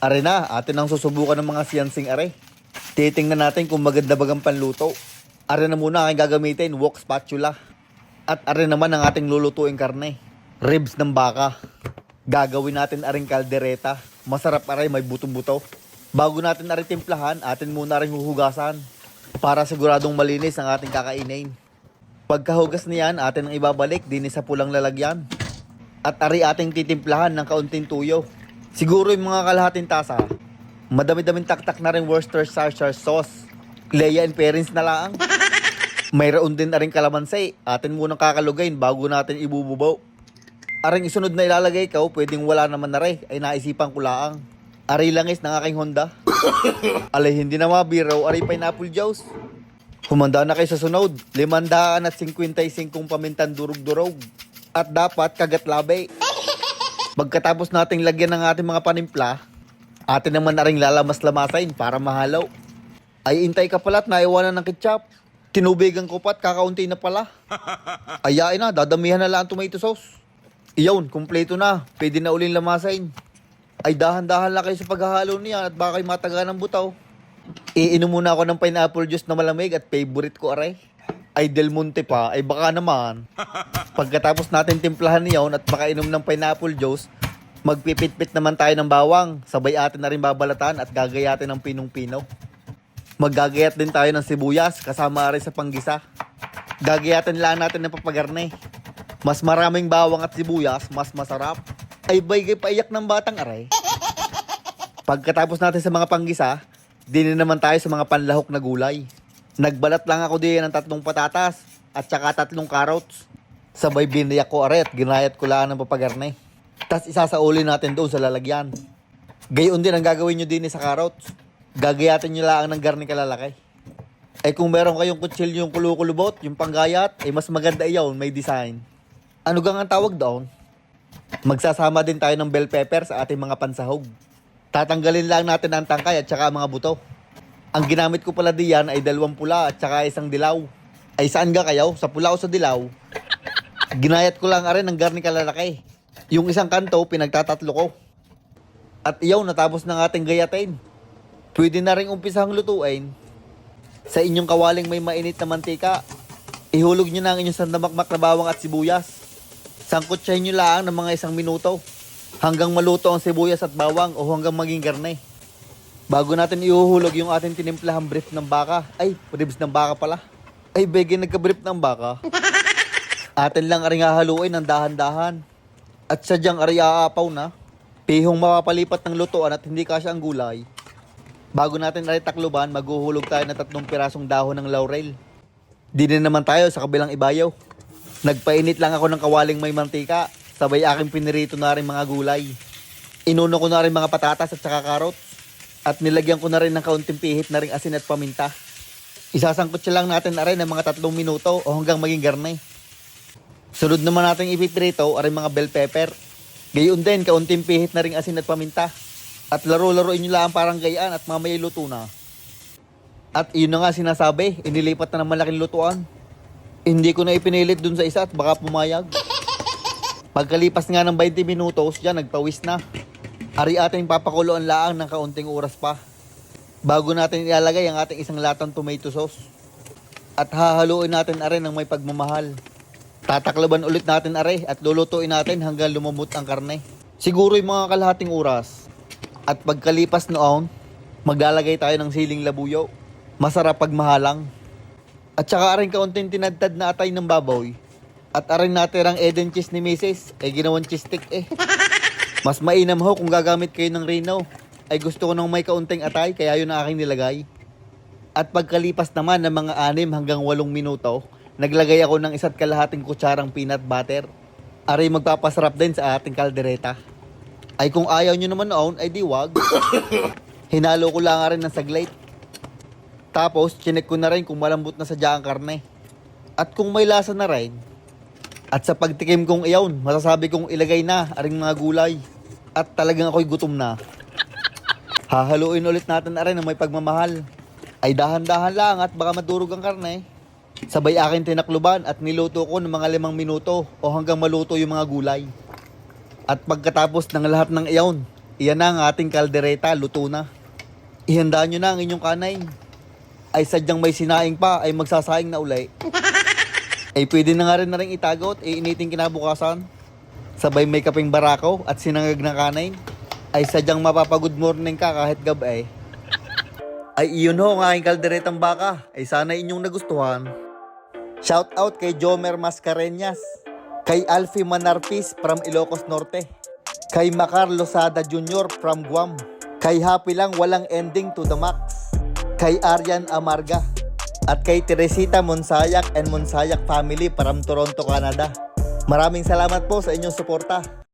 Are na, atin ang susubukan ng mga siyansing are. Titingnan natin kung maganda bagang panluto. Are na muna aking gagamitin, wok spatula. At are naman ang ating lulutuing karne. Ribs ng baka. Gagawin natin aring kaldereta. Masarap aray, may buto-buto. Bago natin aring timplahan, atin muna ring huhugasan. Para siguradong malinis ang ating kakainin. Pagkahugas niyan, atin ang ibabalik din sa pulang lalagyan. At ari ating titimplahan ng kaunting tuyo. Siguro yung mga kalahating tasa. Madami-daming taktak na rin Worcestershire sauce. Leia and parents na lang. Mayroon din na rin kalamansi. Atin munang kakalugayin bago natin ibububaw. Aring isunod na ilalagay ko, pwedeng wala naman na rin. Ay naisipan ko laang. Aray langis ng aking Honda. Alay hindi na mabiraw, aray pineapple juice. Humanda na kayo sa sunod. 555 pamintan durog-durog. At dapat kagat labi. Pagkatapos nating lagyan ng ating mga panimpla, atin naman na rin lalamas-lamasain para mahalaw. Ay intay ka pala at naiwanan ng ketchup. Tinubigan ko pa at kakaunti na pala. Ayain na, dadamihan na lang ang tomato sauce. Iyon, kumpleto na. Pwede na uling lamasain. Ay dahan-dahan lang kayo sa paghahalo niya at baka kayo mataga ng butaw. Iinom muna ako ng pineapple juice na malamig at favorite ko aray. Ay Del Monte pa, ay baka naman. Pagkatapos natin timplahan niyon at makainom ng pineapple juice, magpipit-pit naman tayo ng bawang. Sabay atin na rin babalatan at gagayatin ng pinong-pino. Maggagayat din tayo ng sibuyas kasama rin sa panggisa. Gagayatin lang natin ng papagarne. Mas maraming bawang at sibuyas, mas masarap. Ay baygay paiyak ng batang aray. Pagkatapos natin sa mga panggisa, din naman tayo sa mga panlahok na gulay. Nagbalat lang ako din ng 3 patatas at saka 3 carrots. Sabay biniyak ko aray at ginayat ko lang ng papagarne. Tapos isasaulin natin doon sa lalagyan. Gayon din ang gagawin nyo din sa carrots. Gagayatin nyo lang ng garne kalalaki. Ay kung meron kayong kutsilyo yung kulukulubot, yung panggayat, ay mas maganda iyon, may design. Ano gang ang tawag doon? Magsasama din tayo ng bell pepper sa ating mga pansahog. Tatanggalin lang natin ang tangkay at saka mga buto. Ang ginamit ko pala diyan ay 2 pula at saka 1 dilaw. Ay saan ga kayo? Sa pula o sa dilaw? Ginayat ko lang rin ng garni kalalaki. Yung isang kanto, pinagtatatlo ko. At iyaw, natapos ng ating gayatin. Pwede na rin umpisang lutuin. Sa inyong kawaling may mainit na mantika, ihulog nyo na ang inyong sandamakmak na bawang at sibuyas. Sangkutsahin nyo lang ng mga 1 minuto. Hanggang maluto ang sibuyas at bawang o hanggang maging garne. Bago natin ihuhulog yung ating tinimplahang brief ng baka. Ay, ribs ng baka pala. Ay, bege nagka-brief ng baka. Atin lang aring hahaluin ng dahan-dahan. At sadyang ari aapaw na. Pihong mapapalipat ng lutuan at hindi kasya ang gulay. Bago natin ari takluban, maghuhulog tayo ng 3 pirasong dahon ng laurel. Di na naman tayo sa kabilang ibayaw. Nagpainit lang ako ng kawaling may mantika. Sabay aking pinirito na rin mga gulay. Inuno ko na rin mga patatas at saka carrots. At nilagyan ko na rin ng kaunting pihit na ring asin at paminta. Isasangkot siya lang natin na rin ng mga 3 minuto o hanggang maging garne. Sunod naman natin ipiprito aring mga bell pepper. Gayon din, kaunting pihit na ring asin at paminta. At laro-laruin nyo lang parang gayaan at mamaya luto na. At yun na nga sinasabi, inilipat na ng malaking lutuan. Hindi ko na ipinilit dun sa isa at baka pumayag. Pagkalipas nga ng 20 minutos, yan nagpawis na. Ari ating papakuloan laang ng kaunting oras pa. Bago natin ilalagay ang ating 1 latang tomato sauce. At hahaluin natin are ng may pagmamahal. Tataklaban ulit natin are at lulutuin natin hanggang lumamot ang karne. Siguro yung mga kalahating oras. At pagkalipas noon, maglalagay tayo ng siling labuyo. Masarap pagmahalang. At saka aring kaunting tinadtad na atay ng baboy. At aring natirang Eden cheese ni Mrs. ay ginawang cheese stick eh. Mas mainam ho kung gagamit kayo ng Reno. Ay gusto ko nang may kaunting atay kaya yun ang aking nilagay. At pagkalipas naman ng mga 6 hanggang 8 minuto, naglagay ako ng 1.5 kutsarang peanut butter. Aray magpapasarap din sa ating kaldereta. Ay kung ayaw nyo naman noon ay di wag. Hinalo ko lang rin ng saglit. Tapos chinek ko na rin kung malambot na sadya ang karne. At kung may lasa na rin. At sa pagtikim kong iyon, masasabi kong ilagay na aring mga gulay. At talagang ako'y gutom na. Hahaluin ulit natin na rin ng may pagmamahal. Ay dahan-dahan lang at baka madurog ang karne. Sabay akin tinakluban at niluto ko ng mga 5 minuto o hanggang maluto yung mga gulay. At pagkatapos ng lahat ng iyon, Iyan na ang ating kaldereta, luto na. Ihanda nyo na ang inyong kanain. Ay sadyang may sinaing pa, ay magsasaing na ulay. Ay pwede na nga rin itago at iinitin kinabukasan. Sabay may kaping barako at sinangag na kanain. Ay sadyang mapapagood morning ka kahit gabay. Ay iyon ho ang aking kalderetang baka. Ay sana inyong nagustuhan. Shout out kay Jomer Mascareñas, kay Alfie Manarpis from Ilocos Norte, kay Macar Losada Jr. from Guam, kay Happy Lang Walang Ending to the Max, kay Arian Amarga, at kay Teresita Monsayak and Monsayak family from Toronto, Canada. Maraming salamat po sa inyong suporta.